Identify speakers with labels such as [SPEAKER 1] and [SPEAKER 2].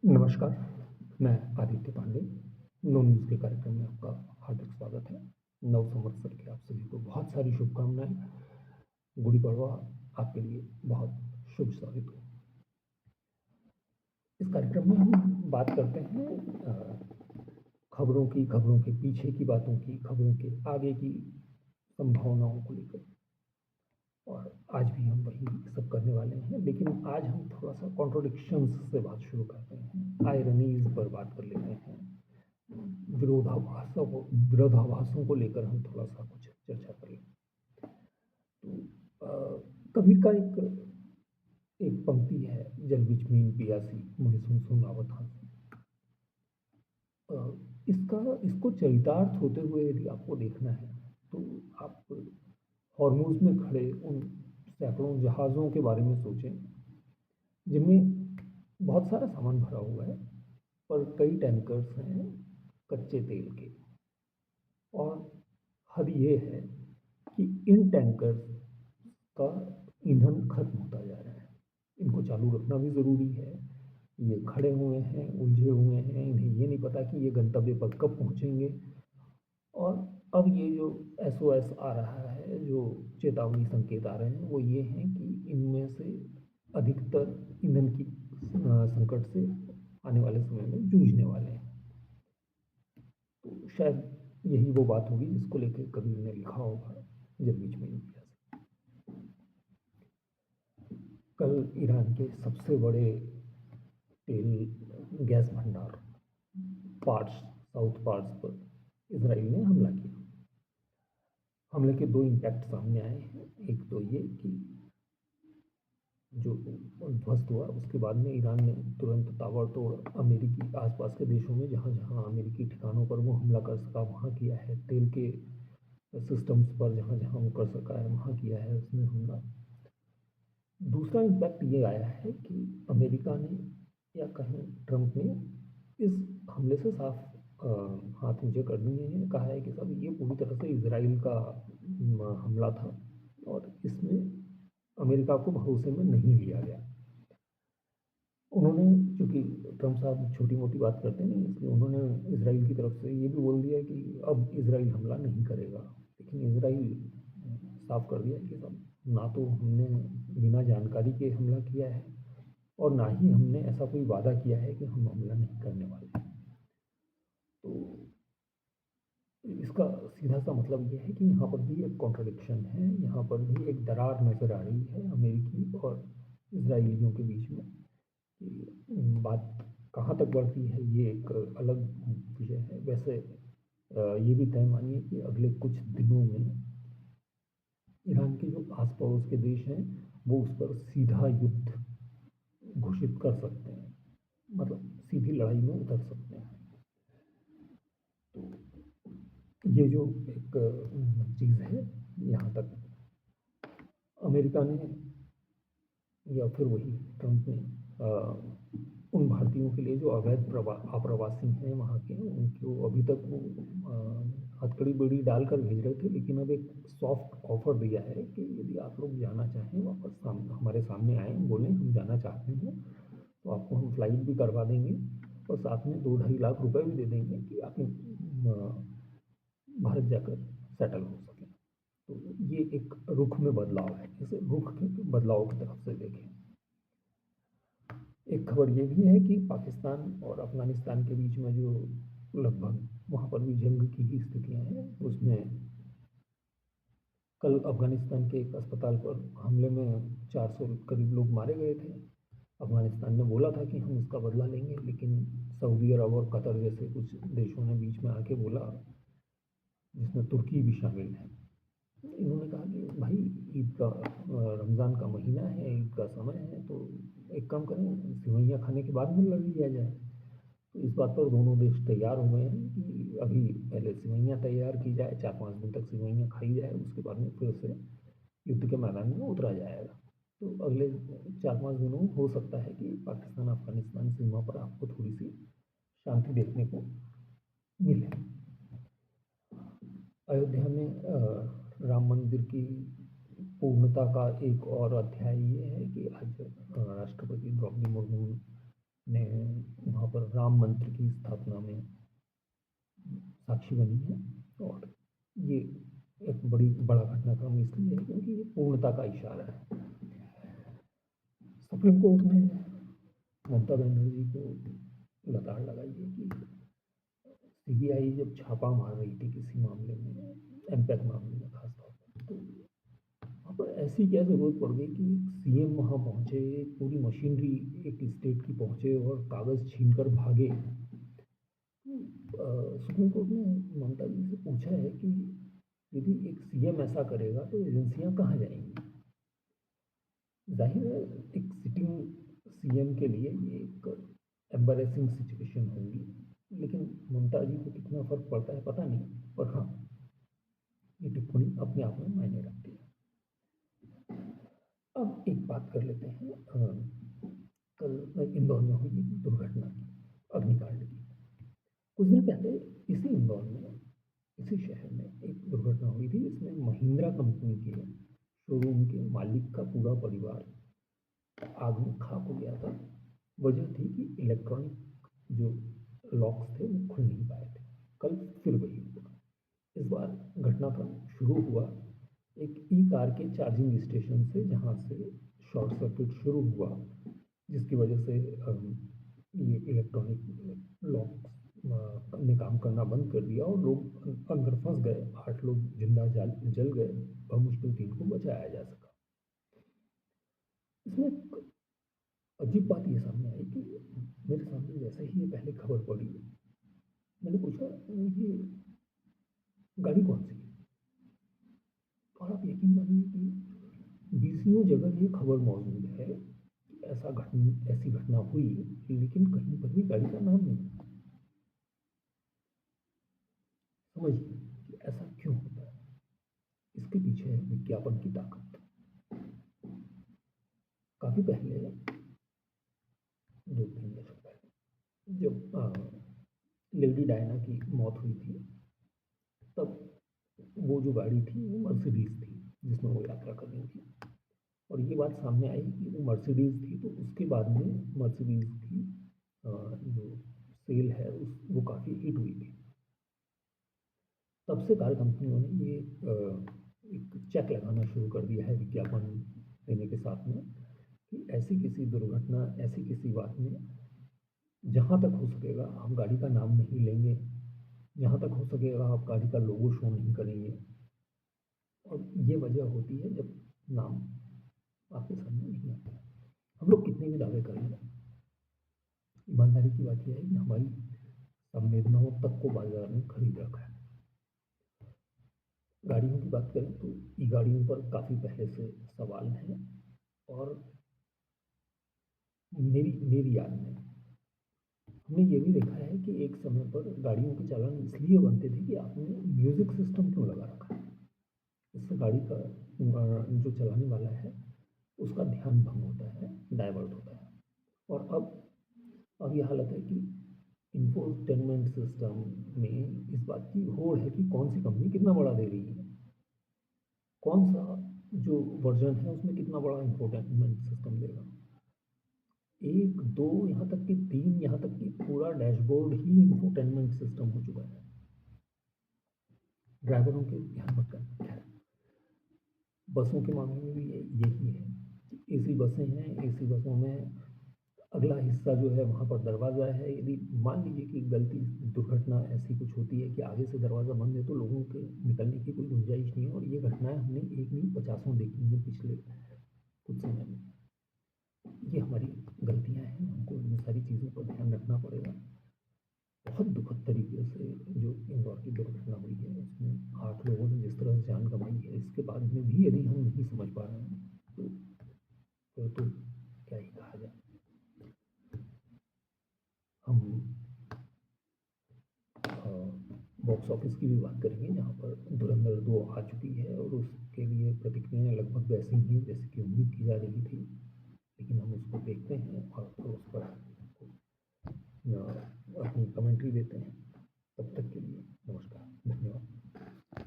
[SPEAKER 1] नमस्कार, मैं Aditya Pandey. No news के कार्यक्रम में आपका हार्दिक स्वागत है। नव संवत्सर की आप सभी को बहुत सारी शुभकामनाएँ। गुड़ी पड़वा आपके लिए बहुत शुभ साबित हो। इस कार्यक्रम में हम बात करते हैं खबरों के पीछे की बातों की, खबरों के आगे की संभावनाओं को लेकर। और आज भी हम वही सब करने वाले हैं, लेकिन आज हम थोड़ा-सा कॉन्ट्रडिक्शंस से बात शुरू करते हैं। आयरनीज़ पर बात कर लेते हैं। विरोधाभासों को लेकर हम थोड़ा-सा कुछ चर्चा करें। तो कबीर का एक एक पंक्ति है, "जल बिच मीन पियासी मोहि सुन सुन आवत हंसी"। अ, इसको चरितार्थ होते हुए यदि आपको देखना है, तो आप हॉर्मूज़ में खड़े उन सैकड़ों जहाज़ों के बारे में सोचें, जिनमें बहुत सारा सामान भरा हुआ है, पर कई टैंकर्स हैं कच्चे तेल के। और हद ये है कि इन टैंकर्स का ईंधन खत्म होता जा रहा है। इनको चालू रखना भी ज़रूरी है। ये खड़े हुए हैं, उलझे हुए हैं, इन्हें ये नहीं पता कि ये गंतव्य पर कब पहुँचेंगे। और अब ये जो एसओएस आ रहा है, जो चेतावनी संकेत आ रहे हैं, वो ये हैं कि इनमें से अधिकतर ईंधन की संकट से आने वाले समय में जूझने वाले हैं। तो शायद यही वो बात होगी जिसको लेकर कबीर ने लिखा होगा, "जल बीच में इंडिया से"। कल ईरान के सबसे बड़े तेल गैस भंडार पार्ट्स साउथ पार्ट्स पर इजराइल ने हमला किया। हमले के दो इम्पैक्ट सामने आए हैं। एक तो ये कि जो ध्वस्त हुआ, उसके बाद में ईरान ने तुरंत ताबड़तोड़ अमेरिकी आसपास के देशों में जहाँ जहाँ अमेरिकी ठिकानों पर वो हमला कर सका वहाँ किया है। तेल के सिस्टम्स पर जहाँ जहाँ वो कर सका है वहाँ किया है उसने हमला। दूसरा इम्पैक्ट ये आया है कि अमेरिका ने या कहें ट्रंप ने इस हमले से साफ हाथ नीचे कर दिए हैं। कहा है कि साहब ये पूरी तरह से इजराइल का हमला था और इसमें अमेरिका को भरोसे में नहीं लिया गया। उन्होंने, चूँकि ट्रंप साहब छोटी-मोटी बात करते नहीं, इसलिए उन्होंने इजराइल की तरफ से ये भी बोल दिया कि अब इजराइल हमला नहीं करेगा। लेकिन इजराइल साफ कर दिया कि साहब ना तो हमने बिना जानकारी के हमला किया है और ना ही हमने ऐसा कोई वादा किया है कि हम हमला नहीं करने वाले हैं। तो इसका सीधा-सा मतलब ये है कि यहाँ पर भी एक कॉन्ट्रडिक्शन है, यहाँ पर भी एक दरार नज़र आ रही है अमेरिकी और इजराइलियों के बीच में। कि बात कहाँ तक बढ़ती है ये एक अलग विषय है। वैसे ये भी तय मानिए कि अगले कुछ दिनों में ईरान के जो आस पड़ोस के देश हैं वो उस पर सीधा युद्ध घोषित कर सकते हैं, मतलब सीधी लड़ाई में उतर सकते हैं। तो ये जो एक चीज़ है, यहाँ तक अमेरिका ने या फिर वही ट्रंप ने उन भारतीयों के लिए जो अवैध आप्रवासी हैं वहाँ के, उनको अभी तक वो हथकड़ी बेड़ी डालकर भेज रहे थे, लेकिन अब एक सॉफ्ट ऑफर दिया है कि यदि आप लोग जाना चाहें वापस हमारे सामने आएँ, बोलें हम जाना चाहते हैं, तो आपको हम फ्लाइट भी करवा देंगे और साथ में 2-2.5 लाख रुपए भी दे देंगे कि आप भारत जाकर सेटल हो सकें। तो ये एक रुख में बदलाव है, इसे रुख के बदलाव की तरफ से देखें। एक खबर ये भी है कि पाकिस्तान और अफ़गानिस्तान के बीच में जो लगभग वहाँ पर भी जंग की ही स्थितियाँ हैं, उसमें कल अफ़गानिस्तान के एक अस्पताल पर हमले में 400 करीब लोग मारे गए थे। अफ़गानिस्तान ने बोला था कि हम इसका बदला लेंगे, लेकिन सऊदी अरब और कतर जैसे कुछ देशों ने बीच में आके बोला, जिसमें तुर्की भी शामिल है। इन्होंने कहा कि भाई ईद का रमज़ान का महीना है, ईद का समय है, तो एक काम करें, सेवइयाँ खाने के बाद में लड़ लिया जाए। तो इस बात पर दोनों देश तैयार हो गए हैं कि अभी पहले सेवइयाँ तैयार की जाए, 4-5 दिन तक सेवइयाँ खाई जाए, उसके बाद में फिर से युद्ध के मैदान में उतरा जाएगा। तो अगले 4-5 दिनों में हो सकता है कि पाकिस्तान अफ़गानिस्तान सीमा पर आपको थोड़ी-सी शांति देखने को मिले। अयोध्या में राम मंदिर की पूर्णता का एक और अध्याय ये है कि आज राष्ट्रपति द्रौपदी मुर्मू ने वहाँ पर राम मंदिर की स्थापना में साक्षी बनी है। और ये एक बड़ा घटनाक्रम इसलिए है क्योंकि ये पूर्णता का इशारा है। सुप्रीम कोर्ट ने ममता बनर्जी को लताड़ लगाई है कि सीबीआई जब छापा मार रही थी किसी मामले में, एमपैक मामले में खासतौर पर, तो वहाँ पर ऐसी क्या ज़रूरत पड़ गई कि सीएम वहाँ पहुँचे, पूरी मशीनरी एक स्टेट की पहुँचे और कागज़ छीन कर भागे। सुप्रीम कोर्ट ने ममता जी से पूछा है कि यदि एक सीएम ऐसा करेगा तो एजेंसियां कहाँ जाएंगी। जाहिर है एक सिटिंग सीएम के लिए ये एक एम्बैरेसिंग सिचुएशन होगी, लेकिन ममता जी को कितना फर्क पड़ता है पता नहीं, पर हाँ, ये टिप्पणी अपने आप में मायने रखती है। अब एक बात कर लेते हैं कल इंदौर में हुई एक दुर्घटना की, अग्निकांड की। कुछ दिन पहले इसी इंदौर में, इसी शहर में एक दुर्घटना हुई थी जिसमें महिंद्रा कंपनी के शोरूम के मालिक का पूरा परिवार आग में खाक हो गया था। वजह थी कि इलेक्ट्रॉनिक जो लॉक्स थे वो खुल नहीं पाए थे। कल फिर वही हुआ। इस बार घटनाक्रम शुरू हुआ एक ई कार के चार्जिंग स्टेशन से, जहाँ से शॉर्ट सर्किट शुरू हुआ, जिसकी वजह से ये इलेक्ट्रॉनिक लॉक ने काम करना बंद कर दिया और लोग अंदर फंस गए। 8 लोग जिंदा जल गए। बमुश्किल 3 को बचाया जा सका। इसमें एक अजीब बात ये सामने आई कि मेरे सामने जैसे ही ये पहले खबर पड़ी, मैंने पूछा ये गाड़ी कौन सी है। और आप यकीन मानिए कि 20 जगह ये खबर मौजूद है कि ऐसी घटना हुई, लेकिन कहीं पर भी गाड़ी का नाम नहीं। समझिए कि ऐसा क्यों होता है। इसके पीछे है विज्ञापन की ताकत। काफी पहले, 2-3 दशक पहले, जब लेडी डायना की मौत हुई थी, तब वो जो गाड़ी थी वो मर्सिडीज थी जिसमें वो यात्रा कर रही थी। और ये बात सामने आई कि वो मर्सिडीज थी, तो उसके बाद में मर्सिडीज की जो सेल है वो काफ़ी हिट हुई थी। तब से कार कंपनियों ने ये एक चेक लगाना शुरू कर दिया है विज्ञापन देने के साथ में, कि ऐसी किसी दुर्घटना, ऐसी किसी बात में जहाँ तक हो सकेगा हम गाड़ी का नाम नहीं लेंगे, जहाँ तक हो सकेगा आप गाड़ी का लोगो शो नहीं करेंगे। और ये वजह होती है जब नाम आपके सामने नहीं आता है। हम लोग कितने भी दावे कर लें, ईमानदारी की बात यह है कि हमारी संवेदनाओं तक को बाजार ने खरीद रखा है। गाड़ियों की बात करें तो ई गाड़ियों पर काफ़ी पहले से सवाल हैं। और मेरी मेरी याद में हमने ये भी देखा है कि एक समय पर गाड़ियों के चालान इसलिए बनते थे कि आपने म्यूजिक सिस्टम क्यों लगा रखा है। इससे गाड़ी का जो चलाने वाला है उसका ध्यान भंग होता है, डाइवर्ट होता है। और अब ये हालत है कि इंफोटेनमेंट सिस्टम में इस बात की होड़ है कि कौन सी कंपनी कितना बड़ा दे रही है, कौन सा जो वर्जन है उसमें कितना बड़ा इंफोटेनमेंट सिस्टम देगा। 1, 2, यहाँ तक कि 3, यहाँ तक कि पूरा डैशबोर्ड ही इंफोटेनमेंट सिस्टम हो चुका है। ड्राइवरों के ध्यान भटका। खैर, बसों के मामले में भी यही है कि एसी बसें हैं, एसी बसों में अगला हिस्सा जो है वहाँ पर दरवाज़ा है। यदि मान लीजिए कि गलती दुर्घटना ऐसी कुछ होती है कि आगे से दरवाज़ा बंद है, तो लोगों के निकलने की कोई गुंजाइश नहीं है। और ये घटनाएं हमने एक नहीं 50 देखी हैं पिछले कुछ समय में। ये हमारी गलतियां हैं, हमको इन सारी चीज़ों पर ध्यान रखना पड़ेगा। बहुत दुखद तरीके से जो इंदौर की दुर्घटना हुई है उसमें 8 लोगों ने जिस तरह से जान गंवाई है, इसके बाद में भी यदि हम नहीं समझ पा रहे हैं तो फिर तो क्या ही कहा जाए। हम बॉक्स ऑफिस की भी बात करेंगे, जहाँ पर धुरंधर 2 आ चुकी है और उसके लिए प्रतिक्रियाएं लगभग वैसी ही हैं जैसे कि उम्मीद की जा रही थी। लेकिन हम उसको देखते हैं और फिर उस पर अपनी कमेंट्री देते हैं। तब तक के लिए नमस्कार, धन्यवाद।